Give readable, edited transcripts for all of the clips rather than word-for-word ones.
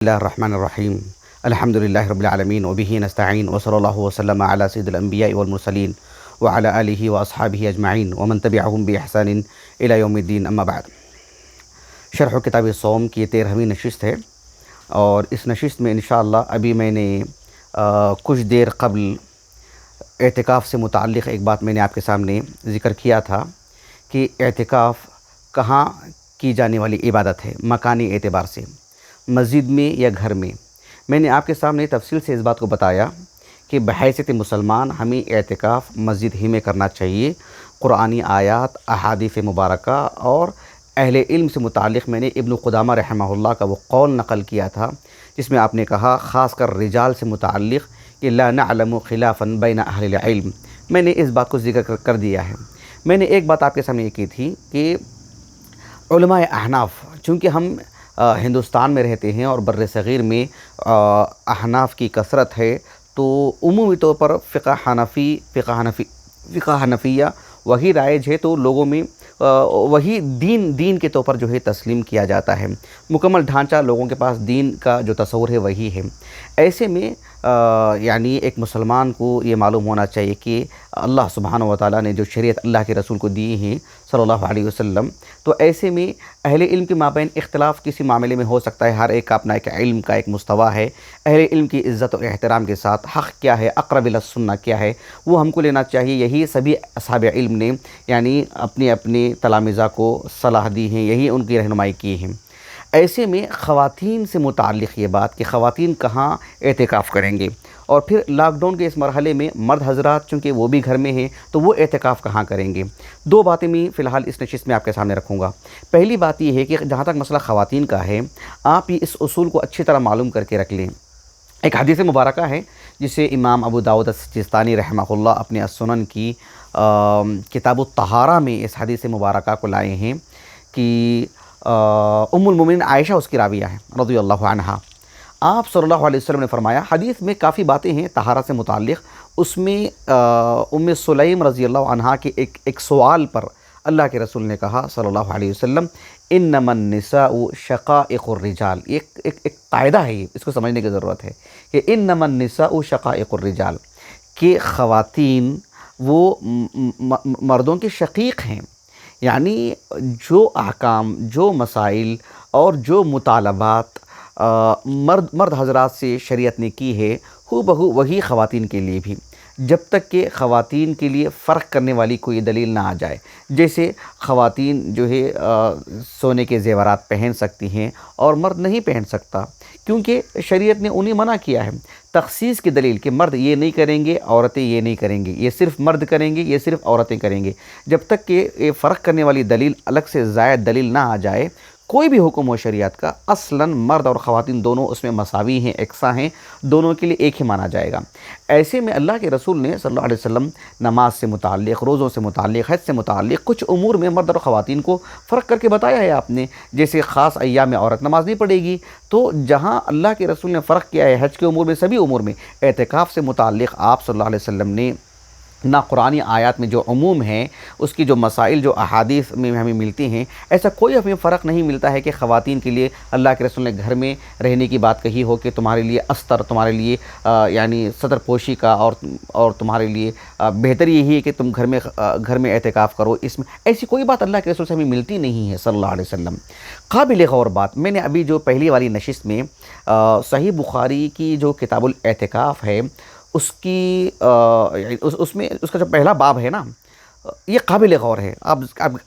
اللہ الرحمن الرحیم الحمد للہ رب العالمین وبہ نستعین وصلی اللہ وسلم علی سید الانبیاء والمرسلین وعلی آلہ واصحابہ اجمعین ومن تبعہم بإحسان الی یوم الدین اما بعد۔ شرح کتاب الصوم کی 13ویں نشست ہے، اور اس نشست میں انشاءاللہ ابھی میں نے کچھ دیر قبل اعتکاف سے متعلق ایک بات میں نے آپ کے سامنے ذکر کیا تھا کہ اعتکاف کہاں کی جانے والی عبادت ہے، مکانی اعتبار سے، مسجد میں یا گھر میں۔ میں نے آپ کے سامنے تفصیل سے اس بات کو بتایا کہ بحیثیت مسلمان ہمیں اعتکاف مسجد ہی میں کرنا چاہیے۔ قرآنی آیات، احادیث مبارکہ اور اہل علم سے متعلق میں نے ابن قدامہ رحمہ اللہ کا وہ قول نقل کیا تھا جس میں آپ نے کہا، خاص کر رجال سے متعلق، کہ لا نعلم خلافا بین اہل العلم۔ میں نے اس بات کو ذکر کر دیا ہے۔ میں نے ایک بات آپ کے سامنے یہ کی تھی کہ علماء احناف، چونکہ ہم ہندوستان میں رہتے ہیں اور بر صغیر میں احناف کی کثرت ہے، تو عمومی طور پر فقہ حنفیہ وہی رائج ہے، تو لوگوں میں وہی دین کے طور پر جو ہے تسلیم کیا جاتا ہے۔ مکمل ڈھانچہ لوگوں کے پاس دین کا جو تصور ہے وہی ہے۔ ایسے میں یعنی ایک مسلمان کو یہ معلوم ہونا چاہیے کہ اللہ سبحانہ و تعالیٰ نے جو شریعت اللہ کے رسول کو دی ہیں صلی اللہ علیہ وسلم، تو ایسے میں اہل علم کے مابین اختلاف کسی معاملے میں ہو سکتا ہے۔ ہر ایک کا اپنا ایک علم کا ایک مستویٰ ہے۔ اہل علم کی عزت و احترام کے ساتھ حق کیا ہے، اقرب الی السنہ کیا ہے، وہ ہم کو لینا چاہیے۔ یہی سبھی اصحاب علم نے یعنی اپنے اپنے تلامذہ کو صلاح دی ہیں، یہی ان کی رہنمائی کی ہیں۔ ایسے میں خواتین سے متعلق یہ بات کہ خواتین کہاں اعتکاف کریں گے، اور پھر لاک ڈاؤن کے اس مرحلے میں مرد حضرات چونکہ وہ بھی گھر میں ہیں تو وہ اعتکاف کہاں کریں گے۔ دو باتیں میں فی الحال اس نشست میں آپ کے سامنے رکھوں گا۔ پہلی بات یہ ہے کہ جہاں تک مسئلہ خواتین کا ہے، آپ اس اصول کو اچھی طرح معلوم کر کے رکھ لیں۔ ایک حدیث مبارکہ ہے جسے امام ابو داؤد السجستانی رحمہ اللہ اپنے السنن کی کتاب الطہارہ میں اس حدیث مبارکہ کو لائے ہیں کہ ام المومنین عائشہ اس کی راویہ ہے رضی اللہ عنہا۔ آپ صلی اللہ علیہ وسلم نے فرمایا، حدیث میں کافی باتیں ہیں طہارہ سے متعلق، اس میں ام سلیم رضی اللہ عنہا کے ایک سوال پر اللہ کے رسول نے کہا صلی اللہ علیہ وسلم، انما النساء شقائق الرجال۔ ایک قاعدہ ہے، اس کو سمجھنے کی ضرورت ہے کہ انما النساء شقائق الرجال، کہ خواتین وہ مردوں کے شقیق ہیں، یعنی جو احکام، جو مسائل اور جو مطالبات مرد حضرات سے شریعت نے کی ہے، ہو بہو وہی خواتین کے لیے بھی، جب تک کہ خواتین کے لیے فرق کرنے والی کوئی دلیل نہ آ جائے۔ جیسے خواتین جو ہے سونے کے زیورات پہن سکتی ہیں اور مرد نہیں پہن سکتا، کیونکہ شریعت نے انہیں منع کیا ہے۔ تخصیص کی دلیل کہ مرد یہ نہیں کریں گے، عورتیں یہ نہیں کریں گے، یہ صرف مرد کریں گے، یہ صرف عورتیں کریں گے، جب تک کہ یہ فرق کرنے والی دلیل الگ سے زائد دلیل نہ آ جائے، کوئی بھی حکم ہو شریعت کا، اصلاً مرد اور خواتین دونوں اس میں مساوی ہیں، یکساں ہیں، دونوں کے لیے ایک ہی مانا جائے گا۔ ایسے میں اللہ کے رسول نے صلی اللہ علیہ وسلم نماز سے متعلق، روزوں سے متعلق، حج سے متعلق کچھ امور میں مرد اور خواتین کو فرق کر کے بتایا ہے آپ نے۔ جیسے خاص ایام میں عورت نماز نہیں پڑھے گی، تو جہاں اللہ کے رسول نے فرق کیا ہے حج کے امور میں، سبھی امور میں اعتکاف سے متعلق آپ صلی اللہ علیہ وسلم نے نہ قرآنی آیات میں جو عموم ہیں، اس کی جو مسائل جو احادیث میں ہمیں ملتی ہیں، ایسا کوئی ہمیں فرق نہیں ملتا ہے کہ خواتین کے لیے اللہ کے رسول نے گھر میں رہنے کی بات کہی ہو کہ تمہارے لیے استر، تمہارے لیے یعنی صدر پوشی کا، اور تمہارے لیے بہتر یہی ہے کہ تم گھر میں اعتکاف کرو۔ اس میں ایسی کوئی بات اللہ کے رسول سے ہمیں ملتی نہیں ہے صلی اللہ علیہ وسلم۔ قابل غور بات، میں نے ابھی جو پہلی والی نشست میں صحیح بخاری کی جو کتاب الاعتکاف ہے، اس کی اس میں اس کا جو پہلا باب ہے نا، یہ قابل غور ہے۔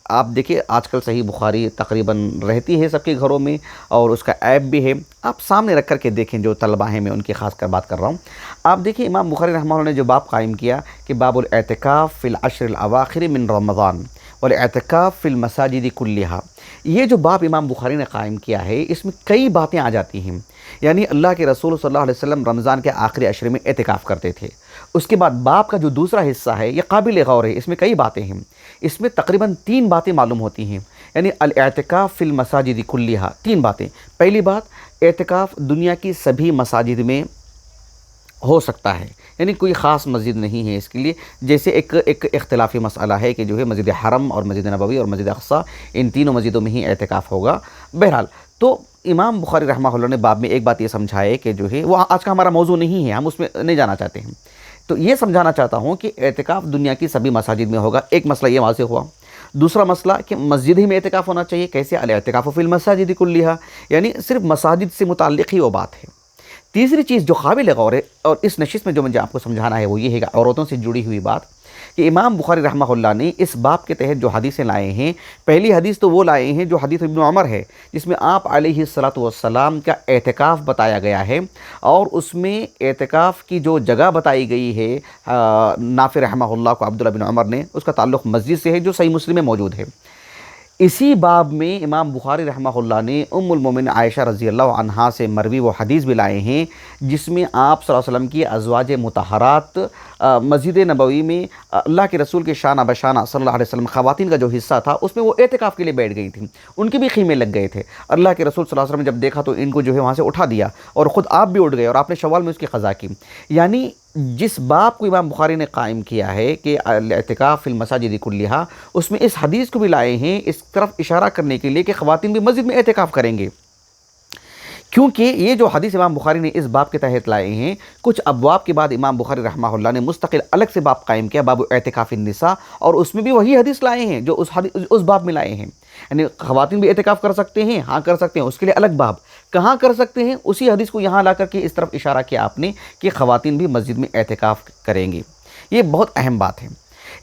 آپ دیکھیں، آج کل صحیح بخاری تقریباً رہتی ہے سب کے گھروں میں، اور اس کا ایپ بھی ہے، آپ سامنے رکھ کر کے دیکھیں۔ جو طلبہ ہیں، میں ان کی خاص کر بات کر رہا ہوں۔ آپ دیکھیں امام بخاری رحمہ اللہ نے جو باب قائم کیا کہ باب الاعتکاف فی العشر الاواخر من رمضان والاعتکاف فی المساجد کلہا، یہ جو باب امام بخاری نے قائم کیا ہے، اس میں کئی باتیں آ جاتی ہیں۔ یعنی اللہ کے رسول صلی اللہ علیہ وسلم رمضان کے آخری عشرے میں اعتکاف کرتے تھے۔ اس کے بعد باب کا جو دوسرا حصہ ہے، یہ قابل غور ہے، اس میں کئی باتیں ہیں۔ اس میں تقریباً 3 باتیں معلوم ہوتی ہیں، یعنی الاعتکاف فی المساجد کلہا، 3 باتیں۔ پہلی بات، اعتکاف دنیا کی سبھی مساجد میں ہو سکتا ہے، یعنی کوئی خاص مسجد نہیں ہے اس کے لیے۔ جیسے ایک اختلافی مسئلہ ہے کہ جو ہے مسجد حرم اور مسجد نبوی اور مسجد اقصی، ان تینوں مسجدوں میں ہی اعتکاف ہوگا۔ بہرحال تو امام بخاری رحمہ اللہ نے باب میں ایک بات یہ سمجھائے کہ جو ہے وہ آج کا ہمارا موضوع نہیں ہے، ہم اس میں نہیں جانا چاہتے ہیں، تو یہ سمجھانا چاہتا ہوں کہ اعتکاف دنیا کی سبھی مساجد میں ہوگا۔ ایک مسئلہ یہ واضح ہوا۔ دوسرا مسئلہ کہ مسجد ہی میں اعتکاف ہونا چاہیے، کیسے؟ الاعتکاف فی المساجد کلیہا، یعنی صرف مساجد سے متعلق ہی وہ بات ہے۔ تیسری چیز جو قابل غور ہے اور اس نشست میں جو مجھے آپ کو سمجھانا ہے وہ یہ ہے کہ عورتوں سے جڑی ہوئی بات کہ امام بخاری رحمہ اللہ نے اس باب کے تحت جو حدیثیں لائے ہیں، پہلی حدیث تو وہ لائے ہیں جو حدیث ابن عمر ہے، جس میں آپ علیہ الصلاۃ والسلام کا اعتکاف بتایا گیا ہے، اور اس میں اعتکاف کی جو جگہ بتائی گئی ہے نافع رحمہ اللہ کو عبداللہ بن عمر نے، اس کا تعلق مسجد سے ہے جو صحیح مسلم میں موجود ہے۔ اسی باب میں امام بخاری رحمہ اللہ نے ام المومن عائشہ رضی اللہ عنہا سے مروی وہ حدیث بھی لائے ہیں، جس میں آپ صلی اللہ علیہ وسلم کی ازواج مطہرات مسجد نبوی میں اللہ کے رسول کے شانہ بشانہ صلی اللہ علیہ وسلم خواتین کا جو حصہ تھا اس میں وہ اعتکاف کے لیے بیٹھ گئی تھیں، ان کے بھی خیمے لگ گئے تھے۔ اللہ کے رسول صلی اللہ علیہ وسلم نے جب دیکھا تو ان کو جو ہے وہاں سے اٹھا دیا، اور خود آپ بھی اٹھ گئے اور آپ نے شوال میں اس کی قضا کی۔ یعنی جس باب کو امام بخاری نے قائم کیا ہے کہ الاعتکاف فی المساجد کلیہا، اس میں اس حدیث کو بھی لائے ہیں اس طرف اشارہ کرنے کے لیے کہ خواتین بھی مسجد میں اعتکاف کریں گے، کیونکہ یہ جو حدیث امام بخاری نے اس باب کے تحت لائے ہیں، کچھ ابواب کے بعد امام بخاری رحمہ اللہ نے مستقل الگ سے باب قائم کیا، باب اعتکاف النساء، اور اس میں بھی وہی حدیث لائے ہیں جو اس باب میں لائے ہیں۔ یعنی خواتین بھی اعتکاف کر سکتے ہیں، ہاں کر سکتے ہیں، اس کے لیے الگ باب۔ کہاں کر سکتے ہیں؟ اسی حدیث کو یہاں لا کر کے اس طرف اشارہ کیا آپ نے کہ خواتین بھی مسجد میں اعتکاف کریں گی۔ یہ بہت اہم بات ہے۔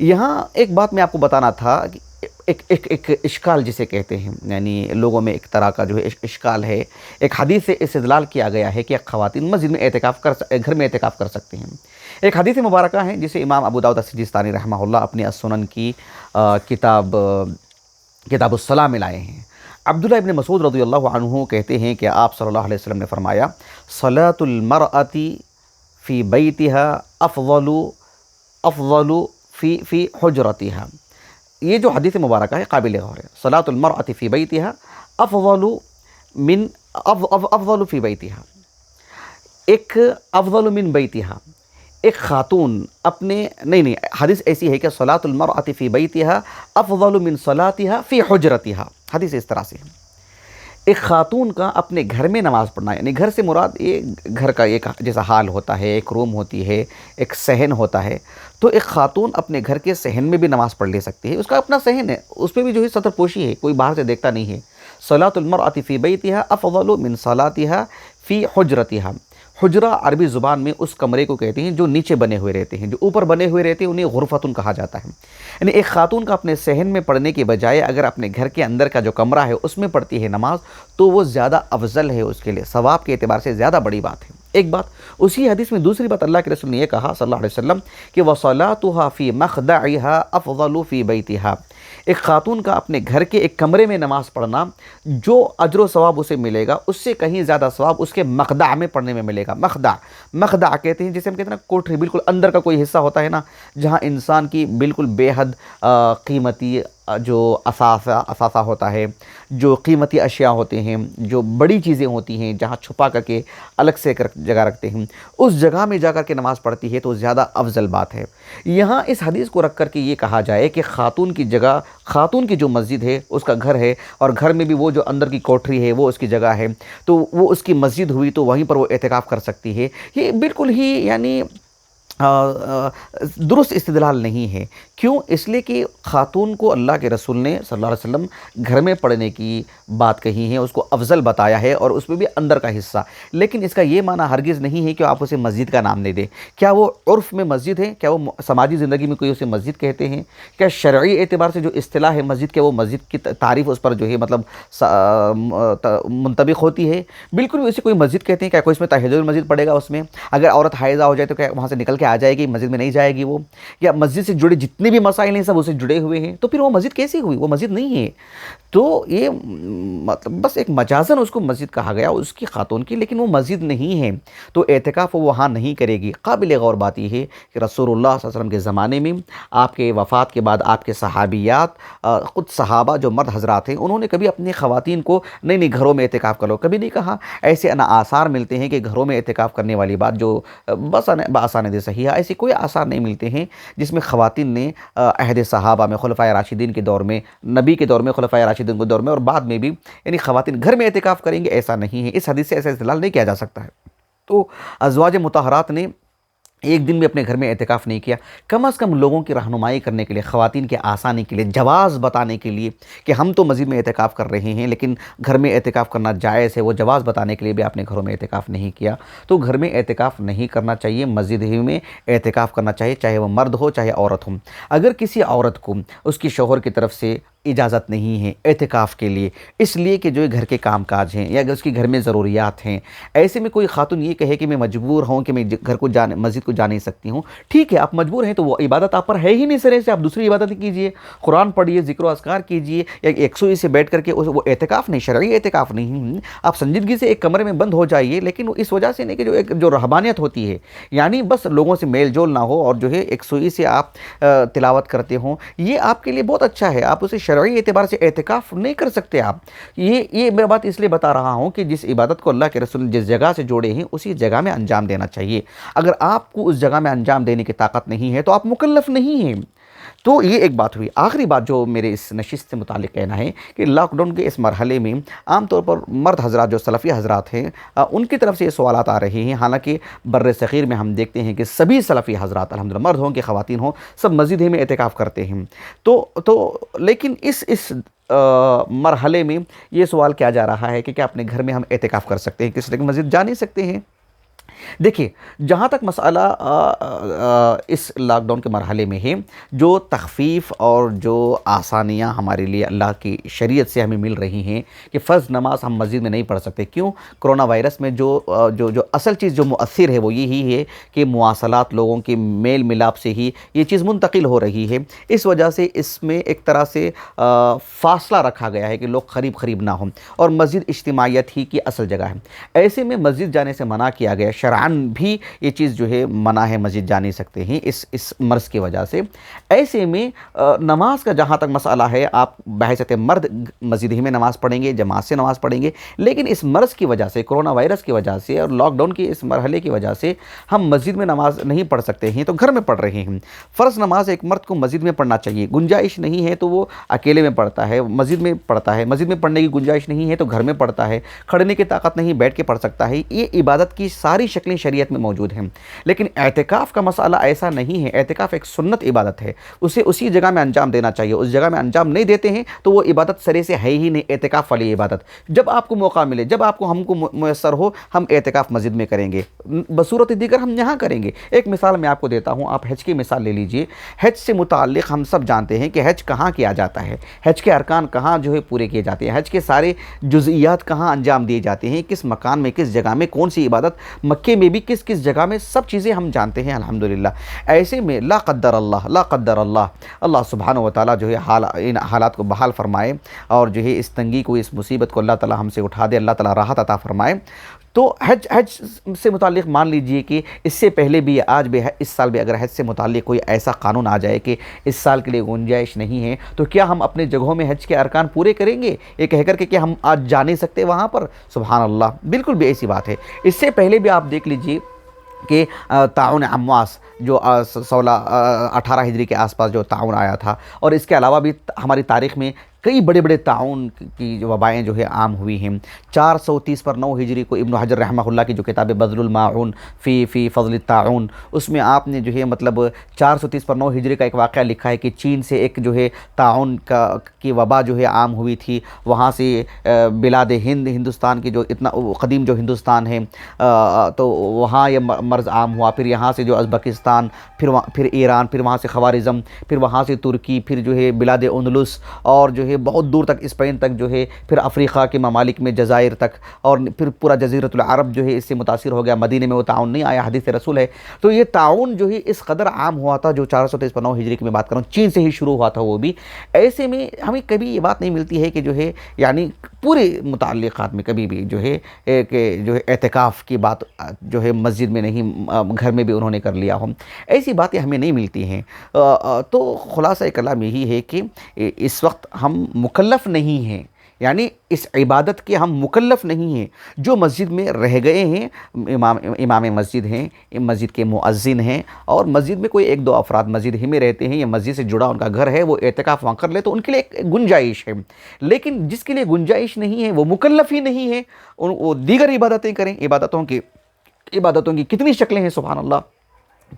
یہاں ایک بات میں آپ کو بتانا تھا کہ ایک اشکال جسے کہتے ہیں، یعنی لوگوں میں ایک طرح کا جو ہے اشکال ہے، ایک حدیث سے استدلال کیا گیا ہے کہ خواتین مسجد میں گھر میں اعتکاف کر سکتے ہیں۔ ایک حدیث مبارکہ ہے جسے امام ابو داؤد السجستانی رحمہ اللہ اپنی السنن کی کتاب الصلاۃ میں لائے ہیں۔ عبداللہ ابن مسعود رضی اللہ عنہ کہتے ہیں کہ آپ صلی اللہ علیہ وسلم نے فرمایا، صلاۃ المرأۃ فی بیتها افضل فی حجرتها۔ یہ جو حدیث مبارکہ ہے قابل غور ہے۔ صلاۃ المرأۃ فی بیتها افضل فی بیتها، ایک افضل من بیتها، ایک خاتون اپنے نہیں حدیث ایسی ہے کہ صلاۃ المرأۃ فی بیتها افضل من صلاتها فی حجرتها، حدیث اس طرح سے ہے۔ ایک خاتون کا اپنے گھر میں نماز پڑھنا، یعنی گھر سے مراد یہ گھر کا ایک جیسا حال ہوتا ہے، ایک روم ہوتی ہے، ایک صحن ہوتا ہے، تو ایک خاتون اپنے گھر کے صحن میں بھی نماز پڑھ لے سکتی ہے، اس کا اپنا صحن ہے، اس پہ بھی جو ہے ستر پوشی ہے، کوئی باہر سے دیکھتا نہیں ہے۔ صلاۃ المرأۃ فی بیتها افضل من صلاتها فی حجرتها۔ حجرہ عربی زبان میں اس کمرے کو کہتے ہیں جو نیچے بنے ہوئے رہتے ہیں، جو اوپر بنے ہوئے رہتے ہیں، انہیں غرفتن کہا جاتا ہے۔ یعنی ایک خاتون کا اپنے صحن میں پڑھنے کے بجائے اگر اپنے گھر کے اندر کا جو کمرہ ہے اس میں پڑھتی ہے نماز، تو وہ زیادہ افضل ہے، اس کے لیے ثواب کے اعتبار سے زیادہ بڑی بات ہے۔ ایک بات اسی حدیث میں، دوسری بات اللہ کے رسول نے یہ کہا صلی اللہ علیہ وسلم کہ وَصَلَاتُهَا فِي مَخْدَعِهَا أَفْضَلُ فِي بَيْتِهَا۔ ایک خاتون کا اپنے گھر کے ایک کمرے میں نماز پڑھنا، جو اجر و ثواب اسے ملے گا اس سے کہیں زیادہ ثواب اس کے مخدع میں پڑھنے میں ملے گا۔ مخدع کہتے ہیں جسے ہم کہتے ہیں نا کوٹھری، بالکل اندر کا کوئی حصہ ہوتا ہے نا، جہاں انسان کی بالکل بے حد قیمتی جو اثاثہ ہوتا ہے، جو قیمتی اشیاء ہوتے ہیں، جو بڑی چیزیں ہوتی ہیں، جہاں چھپا کر کے الگ سے جگہ رکھتے ہیں، اس جگہ میں جا کر کے نماز پڑھتی ہے تو زیادہ افضل بات ہے۔ یہاں اس حدیث کو رکھ کر کے یہ کہا جائے کہ خاتون کی جگہ، خاتون کی جو مسجد ہے اس کا گھر ہے، اور گھر میں بھی وہ جو اندر کی کوٹھری ہے وہ اس کی جگہ ہے، تو وہ اس کی مسجد ہوئی تو وہیں پر وہ اعتکاف کر سکتی ہے۔ یہ بالکل ہی یعنی درست استدلال نہیں ہے۔ کیوں؟ اس لیے کہ خاتون کو اللہ کے رسول نے صلی اللہ علیہ وسلم گھر میں پڑھنے کی بات کہی ہے، اس کو افضل بتایا ہے، اور اس میں بھی اندر کا حصہ، لیکن اس کا یہ معنی ہرگز نہیں ہے کہ آپ اسے مسجد کا نام دے دیں۔ کیا وہ عرف میں مسجد ہے؟ کیا وہ سماجی زندگی میں کوئی اسے مسجد کہتے ہیں؟ کیا شرعی اعتبار سے جو اصطلاح ہے مسجد کے، وہ مسجد کی تعریف اس پر جو ہے مطلب منطبق ہوتی ہے؟ بالکل اسے کوئی مسجد کہتے ہیں۔ کیا کوئی اس میں تحیۃ المسجد پڑھے گا؟ اس میں اگر عورت حائضہ ہو جائے تو کیا وہاں سے نکل کے آ جائے گی، مسجد میں نہیں جائے گی وہ؟ یا مسجد سے جڑے جتنے بھی مسائل ہیں سب اسے جڑے ہوئے ہیں، تو پھر وہ مسجد کیسی ہوئی؟ وہ مسجد نہیں ہے۔ تو یہ مطلب بس ایک مجازن اس کو مسجد کہا گیا اس کی خاتون کی، لیکن وہ مسجد نہیں ہے، تو اعتکاف وہ وہاں نہیں کرے گی۔ قابل غور بات یہ ہے کہ رسول اللہ صلی اللہ علیہ وسلم کے زمانے میں، آپ کے وفات کے بعد آپ کے صحابیات، خود صحابہ جو مرد حضرات ہیں، انہوں نے کبھی اپنی خواتین کو نہیں گھروں میں اعتکاف کرو کبھی نہیں کہا۔ ایسے آثار ملتے ہیں کہ گھروں میں اعتکاف کرنے والی بات جو بآسانی صحیح رہی ہے، ایسے کوئی آثار نہیں ملتے ہیں جس میں خواتین نے عہد صحابہ میں، خلفائے راشدین کے دور میں، نبی کے دور میں، خلفائے راشدین کے دور میں اور بعد میں بھی، یعنی خواتین گھر میں اعتکاف کریں گے ایسا نہیں ہے، اس حدیث سے ایسا استدلال نہیں کیا جا سکتا ہے۔ تو ازواج مطہرات نے ایک دن بھی اپنے گھر میں اعتکاف نہیں کیا، کم از کم لوگوں کی رہنمائی کرنے کے لیے، خواتین کے آسانی کے لیے، جواز بتانے کے لیے کہ ہم تو مسجد میں اعتکاف کر رہے ہیں لیکن گھر میں اعتکاف کرنا جائز ہے، وہ جواز بتانے کے لیے بھی آپ نے گھروں میں اعتکاف نہیں کیا۔ تو گھر میں اعتکاف نہیں کرنا چاہیے، مسجد ہی میں اعتکاف کرنا چاہیے، چاہے وہ مرد ہو چاہے عورت ہو۔ اگر کسی عورت کو اس کی شوہر کی طرف سے اجازت نہیں ہے اعتکاف کے لیے، اس لیے کہ جو گھر کے کام کاج ہیں یا اگر اس کی گھر میں ضروریات ہیں، ایسے میں کوئی خاتون یہ کہے کہ میں مجبور ہوں کہ میں گھر کو مسجد کو جا نہیں سکتی ہوں، ٹھیک ہے آپ مجبور ہیں تو وہ عبادت آپ پر ہے ہی نہیں سرے سے، آپ دوسری عبادت کیجئے، قرآن پڑھیے، ذکر و اذکار کیجئے، یا یکسوئی سے بیٹھ کر کے وہ اعتکاف نہیں، شرعی اعتکاف نہیں، آپ سنجیدگی سے ایک کمرے میں بند ہو جائیے، لیکن اس وجہ سے نہیں کہ جو رہبانیت ہوتی ہے، یعنی بس لوگوں سے میل جول نہ ہو اور جو ہے یکسوئی سے آپ تلاوت کرتے ہوں، یہ آپ کے لیے بہت اچھا ہے، آپ اسے شرعی اعتبار سے اعتکاف نہیں کر سکتے آپ۔ یہ میں بات اس لیے بتا رہا ہوں کہ جس عبادت کو اللہ کے رسول نے جس جگہ سے جوڑے ہیں اسی جگہ میں انجام دینا چاہیے۔ اگر آپ کو اس جگہ میں انجام دینے کی طاقت نہیں ہے تو آپ مکلف نہیں ہیں۔ تو یہ ایک بات ہوئی۔ آخری بات جو میرے اس نشست سے متعلق کہنا ہے کہ لاک ڈاؤن کے اس مرحلے میں عام طور پر مرد حضرات جو سلفی حضرات ہیں ان کی طرف سے یہ سوالات آ رہے ہیں، حالانکہ بر صغیر میں ہم دیکھتے ہیں کہ سبھی سلفی حضرات الحمدللہ، مرد ہوں کہ خواتین ہوں، سب مسجد میں اعتکاف کرتے ہیں۔ تو لیکن اس مرحلے میں یہ سوال کیا جا رہا ہے کہ کیا اپنے گھر میں ہم اعتکاف کر سکتے ہیں، کس لیے مسجد جا نہیں سکتے ہیں؟ دیکھیے، جہاں تک مسئلہ اس لاک ڈاؤن کے مرحلے میں ہے، جو تخفیف اور جو آسانیاں ہمارے لیے اللہ کی شریعت سے ہمیں مل رہی ہیں کہ فرض نماز ہم مسجد میں نہیں پڑھ سکتے، کیوں؟ کرونا وائرس میں جو اصل چیز جو مؤثر ہے وہ یہی ہے کہ مواصلات، لوگوں کے میل ملاپ سے ہی یہ چیز منتقل ہو رہی ہے، اس وجہ سے اس میں ایک طرح سے فاصلہ رکھا گیا ہے کہ لوگ قریب نہ ہوں، اور مسجد اجتماعیت ہی کی اصل جگہ ہے۔ ایسے میں مسجد جانے سے منع کیا گیا، شرعاً بھی یہ چیز جو ہے منع ہے، مسجد جا نہیں سکتے ہیں اس مرض کی وجہ سے۔ ایسے میں نماز کا جہاں تک مسئلہ ہے، آپ بحیثیت مرد مسجد ہی میں نماز پڑھیں گے، جماعت سے نماز پڑھیں گے، لیکن اس مرض کی وجہ سے، کرونا وائرس کی وجہ سے اور لاک ڈاؤن کے اس مرحلے کی وجہ سے ہم مسجد میں نماز نہیں پڑھ سکتے ہیں، تو گھر میں پڑھ رہے ہیں۔ فرض نماز ایک مرد کو مسجد میں پڑھنا چاہیے، گنجائش نہیں ہے تو وہ اکیلے میں پڑھتا ہے، مسجد میں پڑھتا ہے، مسجد میں پڑھنے کی گنجائش نہیں ہے تو گھر میں پڑھتا ہے، کھڑنے کی طاقت نہیں بیٹھ کے پڑھ سکتا ہے۔ یہ عبادت کی ساری شکلیں شریعت میں موجود ہیں، لیکن اعتکاف کا مسئلہ ایسا نہیں ہے۔ اعتکاف ایک سنت عبادت ہے، اسے اسی جگہ میں انجام دینا چاہیے، اس جگہ میں انجام نہیں دیتے ہیں تو وہ عبادت سرے سے ہے ہی نہیں، اعتکاف والی عبادت۔ جب آپ کو موقع ملے، جب ہم کو میسر ہو، ہم اعتکاف مسجد میں کریں گے، بصورت دیگر ہم یہاں کریں گے۔ ایک مثال میں آپ کو دیتا ہوں، آپ حج کی مثال لے لیجئے۔ حج سے متعلق ہم سب جانتے ہیں کہ حج کہاں کیا جاتا ہے، حج کے ارکان کہاں جو ہے پورے کیے جاتے ہیں، حج کے سارے جزئیات کہاں انجام دیے جاتے ہیں، کس مکان میں، کس جگہ میں، کون سی عبادت، مکے میں بھی کس جگہ میں، سب چیزیں ہم جانتے ہیں الحمدللہ۔ ایسے میں لا قدر اللہ، اللہ سبحانہ و تعالیٰ جو ہے ان حالات کو بحال فرمائے، اور جو ہے اس تنگی کو، اس مصیبت کو اللہ تعالیٰ ہم سے اٹھا دے، اللہ تعالیٰ راحت عطا فرمائے۔ تو حج سے متعلق مان لیجئے کہ اس سے پہلے بھی، آج بھی، اس سال بھی اگر حج سے متعلق کوئی ایسا قانون آ جائے کہ اس سال کے لیے گنجائش نہیں ہے، تو کیا ہم اپنے جگہوں میں حج کے ارکان پورے کریں گے یہ کہہ کر کے کہ ہم آج جا نہیں سکتے وہاں پر؟ سبحان اللہ، بالکل بھی ایسی بات ہے۔ اس سے پہلے بھی آپ دیکھ لیجئے کہ طاعون عمواس جو 18 ہجری کے آس پاس جو طاعون آیا تھا، اور اس کے علاوہ بھی ہماری تاریخ میں کئی بڑے بڑے طاعون کی جو وبائیں جو ہے عام ہوئی ہیں۔ 430 پر 9 ہجری کو ابن حجر رحمہ اللہ کی جو کتاب بذل الماعون فی فضل الطاعون، اس میں آپ نے جو ہے 430 پر 9 ہجری کا ایک واقعہ لکھا ہے کہ چین سے ایک جو ہے طاعون کی وبا جو ہے عام ہوئی تھی، وہاں سے بلاد ہندوستان کی جو اتنا قدیم جو ہندوستان ہے، تو وہاں یہ مرض عام ہوا، پھر یہاں سے جو ازبکستان، پھر ایران، پھر وہاں سے خوارزم، پھر وہاں سے ترکی، پھر جو ہے بلاد اندلس، اور جو ہے بہت دور تک اسپین تک جو ہے، پھر افریقہ کے ممالک میں جزائر تک، اور پھر پورا جزیرۃ العرب جو ہے اس سے متاثر ہو گیا۔ مدینے میں وہ طاعون نہیں آیا، حدیث رسول ہے۔ تو یہ طاعون جو ہے اس قدر عام ہوا تھا، جو 423 پر 9 ہجری کی میں بات کروں، چین سے ہی شروع ہوا تھا وہ بھی۔ ایسے میں ہمیں کبھی یہ بات نہیں ملتی ہے کہ جو ہے یعنی پورے متعلقات میں کبھی بھی جو ہے کہ جو ہے اعتکاف کی بات جو ہے مسجد میں نہیں، گھر میں بھی انہوں نے کر لیا ہو، ایسی باتیں ہمیں نہیں ملتی ہیں۔ تو خلاصہ کلام یہی ہے کہ اس وقت ہم مکلف نہیں ہیں، یعنی اس عبادت کے ہم مکلف نہیں ہیں۔ جو مسجد میں رہ گئے ہیں، امام مسجد ہیں، مسجد کے مؤذن ہیں، اور مسجد میں کوئی ایک دو افراد مسجد ہی میں رہتے ہیں یا مسجد سے جڑا ان کا گھر ہے، وہ اعتکاف وہاں کر لے تو ان کے لیے ایک گنجائش ہے۔ لیکن جس کے لیے گنجائش نہیں ہے، وہ مکلف ہی نہیں ہے، وہ دیگر عبادتیں کریں۔ عبادتوں کی کتنی شکلیں ہیں سبحان اللہ۔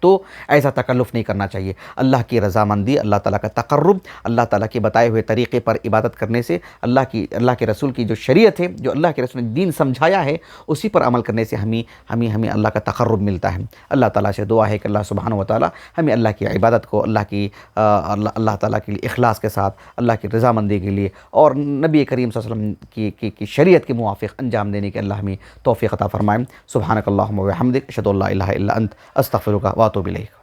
تو ایسا تکلف نہیں کرنا چاہیے۔ اللہ کی رضامندی، اللہ تعالیٰ کا تقرب، اللہ تعالیٰ کے بتائے ہوئے طریقے پر عبادت کرنے سے، اللہ کے رسول کی جو شریعت ہے، جو اللہ کے رسول نے دین سمجھایا ہے، اسی پر عمل کرنے سے ہمیں اللہ کا تقرب ملتا ہے۔ اللہ تعالیٰ سے دعا ہے کہ اللہ سبحانہ و تعالیٰ ہمیں اللہ کی عبادت کو اللہ تعالیٰ کے لیے اخلاص کے ساتھ، اللہ کی رضامندی کے لیے اور نبی کریم صلی اللہ علیہ وسلم کی شریعت کے موافق انجام دینے کے اللہ ہمیں توفیق عطا فرمائے۔ سبحانک اللہم و بحمدک، اشہد ان لا الہ الا انت، استغفرک واتوب الیک۔